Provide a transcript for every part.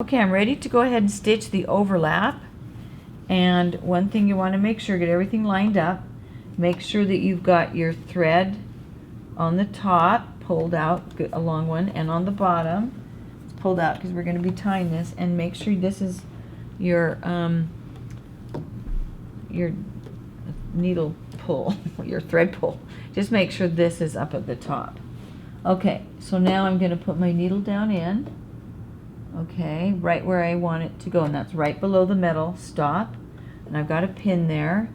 Okay, I'm ready to go ahead and stitch the overlap. And one thing you want to make sure, get everything lined up. Make sure that you've got your thread on the top pulled out, a long one, and on the bottom it's pulled out because we're going to be tying this. And make sure this is your needle pull, your thread pull. Just make sure this is up at the top. Okay, so now I'm going to put my needle down in. Okay, right where I want it to go, and that's right below the metal stop. And I've got a pin there.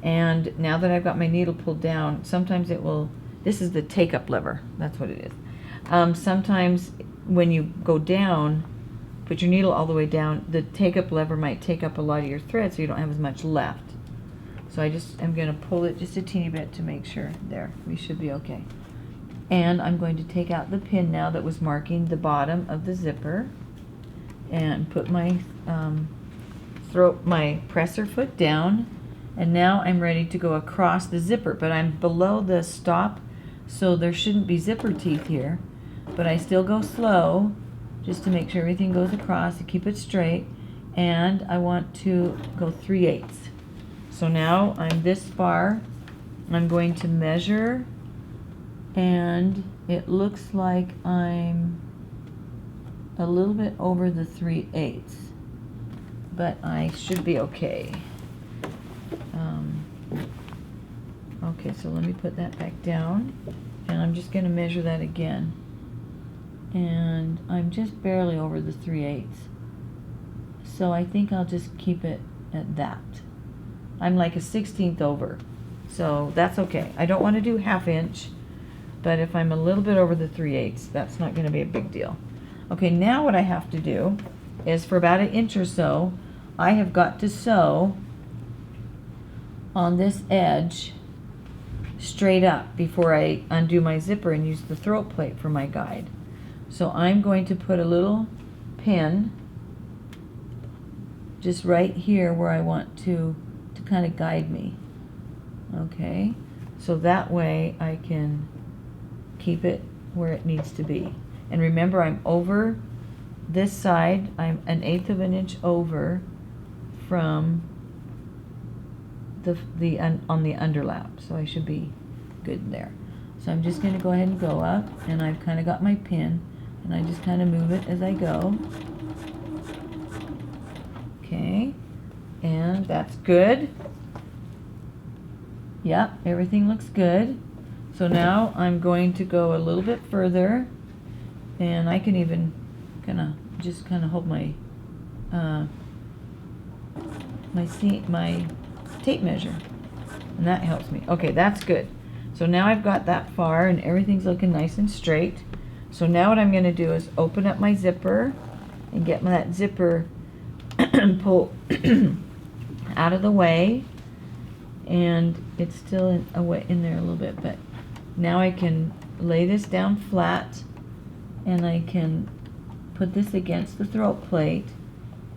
And now that I've got my needle pulled down, sometimes it will, this is the take-up lever, that's what it is. Sometimes when you go down, put your needle all the way down, the take-up lever might take up a lot of your thread, so you don't have as much left. So I just am going to pull it just a teeny bit to make sure. There, we should be okay. And I'm going to take out the pin now that was marking the bottom of the zipper, and put my my presser foot down, and now I'm ready to go across the zipper, but I'm below the stop, so there shouldn't be zipper teeth here, but I still go slow just to make sure everything goes across, to keep it straight. And I want to go 3/8. So now I'm this far. I'm going to measure, and it looks like I'm a little bit over the 3/8, but I should be okay. Okay, so let me put that back down, and I'm just going to measure that again, and I'm just barely over the 3/8, so I think I'll just keep it at that. I'm like a 1/16 over, so that's okay. I don't want to do 1/2 inch, but if I'm a little bit over the 3/8, that's not going to be a big deal. Okay, now what I have to do is, for about 1 inch or so, I have got to sew on this edge straight up before I undo my zipper and use the throat plate for my guide. So I'm going to put a little pin just right here where I want to kind of guide me. Okay, so that way I can keep it where it needs to be. And remember, I'm over this side, I'm 1/8 of an inch over from on the underlap, so I should be good there. So I'm just going to go ahead and go up, and I've kind of got my pin, and I just kind of move it as I go. Okay, and that's good. Yep, everything looks good. So now I'm going to go a little bit further, and I can even just hold my my tape measure, and that helps me. Okay, that's good. So now I've got that far, and everything's looking nice and straight. So now what I'm going to do is open up my zipper and get that zipper pull out of the way, and it's still in there a little bit, but now I can lay this down flat, and I can put this against the throat plate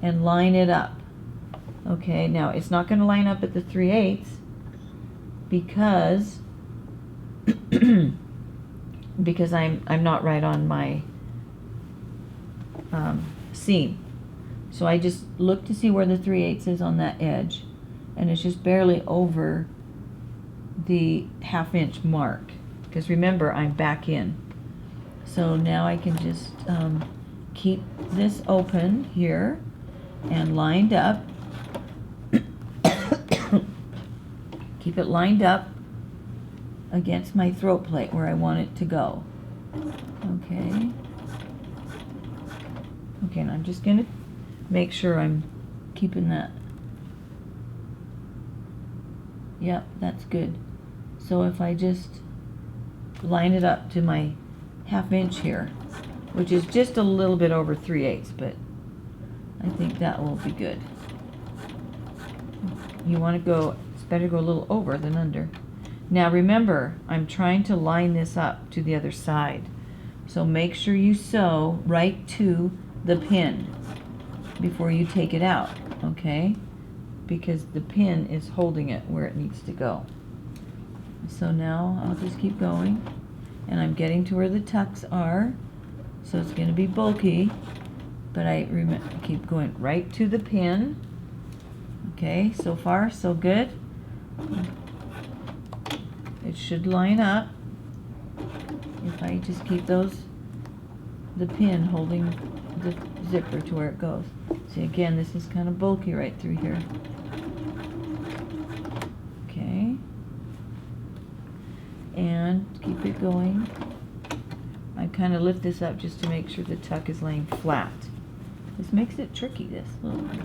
and line it up. Okay, now it's not going to line up at the 3/8 because because I'm not right on my seam. So I just look to see where the 3/8 is on that edge, and it's just barely over the 1/2 inch mark, because remember, I'm back in. So now I can just keep this open here and lined up. Keep it lined up against my throat plate where I want it to go. Okay. Okay, and I'm just going to make sure I'm keeping that. Yep, that's good. So if I just line it up to my 1/2 inch here, which is just a little bit over 3/8, but I think that will be good. You want to go, it's better to go a little over than under. Now remember, I'm trying to line this up to the other side. So make sure you sew right to the pin before you take it out, okay? Because the pin is holding it where it needs to go. So now I'll just keep going, and I'm getting to where the tucks are, so it's going to be bulky, but I keep going right to the pin. Okay, so far so good. It should line up if I just keep the pin holding the zipper to where it goes. See, again, this is kind of bulky right through here. Okay, and keep it going. I kind of lift this up just to make sure the tuck is laying flat. This makes it tricky, this little bit.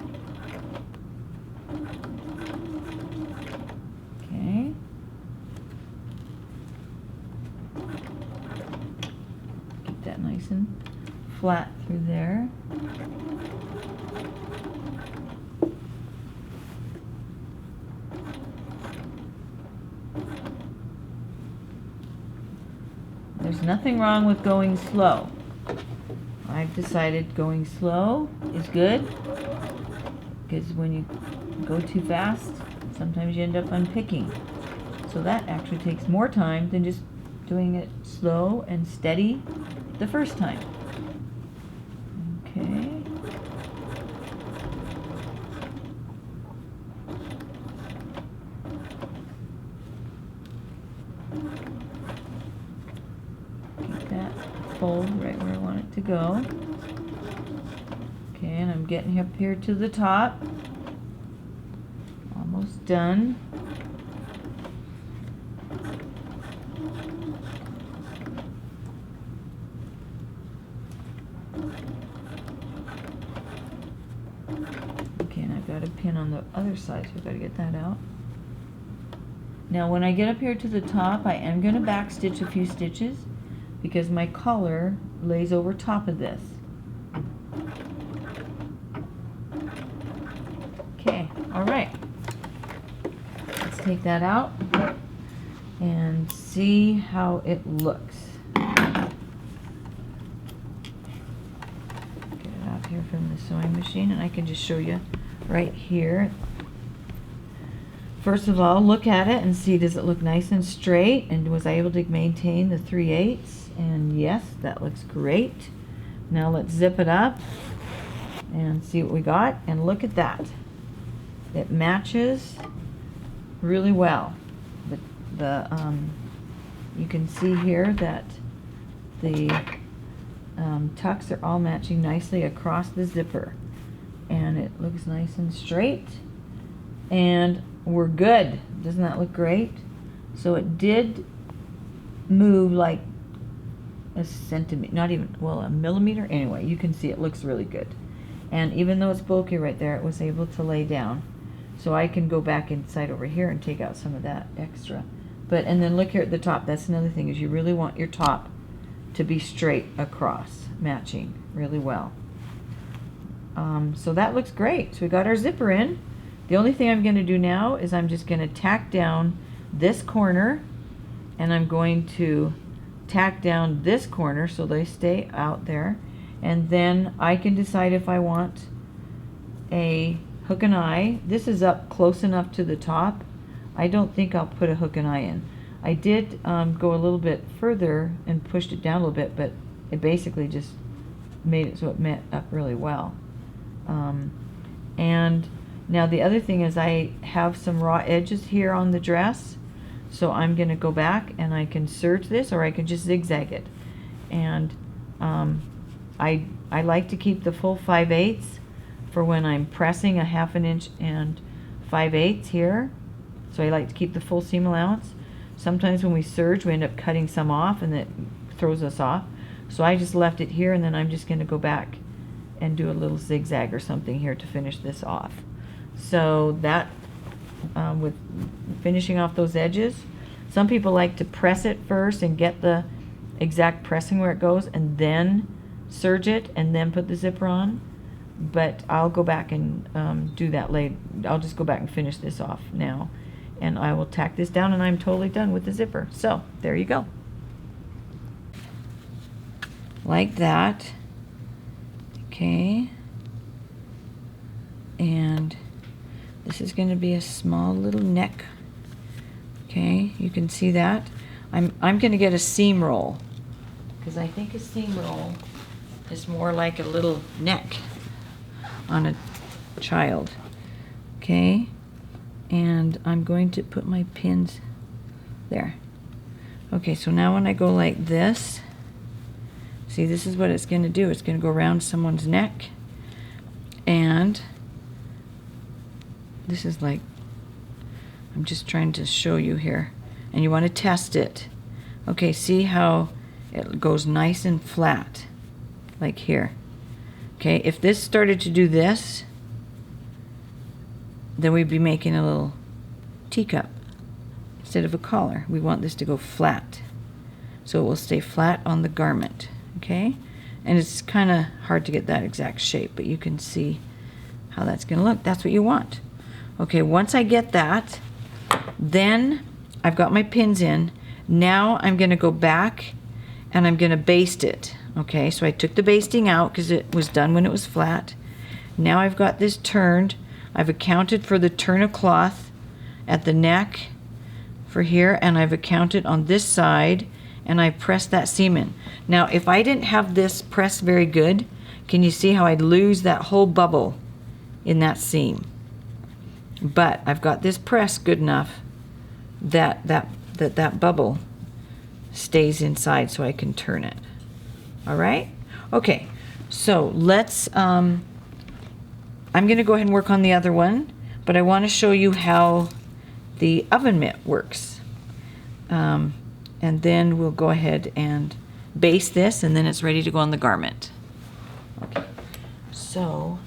Okay. Keep that nice and flat through there. There's nothing wrong with going slow. I've decided going slow is good, because when you go too fast, sometimes you end up unpicking. So that actually takes more time than just doing it slow and steady the first time. Okay. Keep that fold right where I want it to go. Okay, and I'm getting up here to the top. Almost done. Okay, and I've got a pin on the other side, so I've got to get that out. Now when I get up here to the top, I am going to back stitch a few stitches because my collar lays over top of this. Okay, all right. Let's take that out and see how it looks. Get it out here from the sewing machine, and I can just show you right here. First of all, look at it and see, does it look nice and straight, and was I able to maintain the 3/8? And yes, that looks great. Now let's zip it up and see what we got, and look at that. It matches really well. You can see here that the tucks are all matching nicely across the zipper, and it looks nice and straight, and we're good. Doesn't that look great? So it did move like a centimeter, not even, well, a millimeter. Anyway, you can see it looks really good. And even though it's bulky right there, it was able to lay down. So I can go back inside over here and take out some of that extra. But, and then look here at the top. That's another thing, is you really want your top to be straight across, matching really well. So that looks great. So we got our zipper in. The only thing I'm going to do now is I'm just going to tack down this corner, and I'm going to tack down this corner so they stay out there, and then I can decide if I want a hook and eye. This is up close enough to the top. I don't think I'll put a hook and eye in. I did go a little bit further and pushed it down a little bit, but it basically just made it so it met up really well. And now the other thing is I have some raw edges here on the dress, so I'm going to go back and I can serge this, or I can just zigzag it. And I like to keep the full 5/8 for when I'm pressing a 1/2 inch and 5/8 here. So I like to keep the full seam allowance. Sometimes when we serge, we end up cutting some off, and it throws us off. So I just left it here, and then I'm just going to go back and do a little zigzag or something here to finish this off. So that, with finishing off those edges, some people like to press it first and get the exact pressing where it goes, and then serge it and then put the zipper on. But I'll go back and do that later. I'll just go back and finish this off now, and I will tack this down, and I'm totally done with the zipper. So there you go, like that. Okay, and this is going to be a small little neck. Okay, you can see that. I'm going to get a seam roll, because I think a seam roll is more like a little neck on a child. Okay, and I'm going to put my pins there. Okay, so now when I go like this, see, this is what it's going to do. It's going to go around someone's neck, and this is like, I'm just trying to show you here, and you want to test it. Okay, see how it goes nice and flat, like here. Okay, if this started to do this, then we'd be making a little teacup instead of a collar. We want this to go flat, so it will stay flat on the garment. Okay, and it's kind of hard to get that exact shape, but you can see how that's going to look. That's what you want. Okay, once I get that, then I've got my pins in. Now I'm going to go back and I'm going to baste it. Okay, so I took the basting out because it was done when it was flat. Now I've got this turned. I've accounted for the turn of cloth at the neck for here, and I've accounted on this side, and I pressed that seam in. Now if I didn't have this pressed very good, can you see how I'd lose that whole bubble in that seam? But I've got this pressed good enough that that bubble stays inside, so I can turn it. All right? Okay, so let's, I'm going to go ahead and work on the other one, but I want to show you how the oven mitt works. And then we'll go ahead and baste this, and then it's ready to go on the garment. Okay, so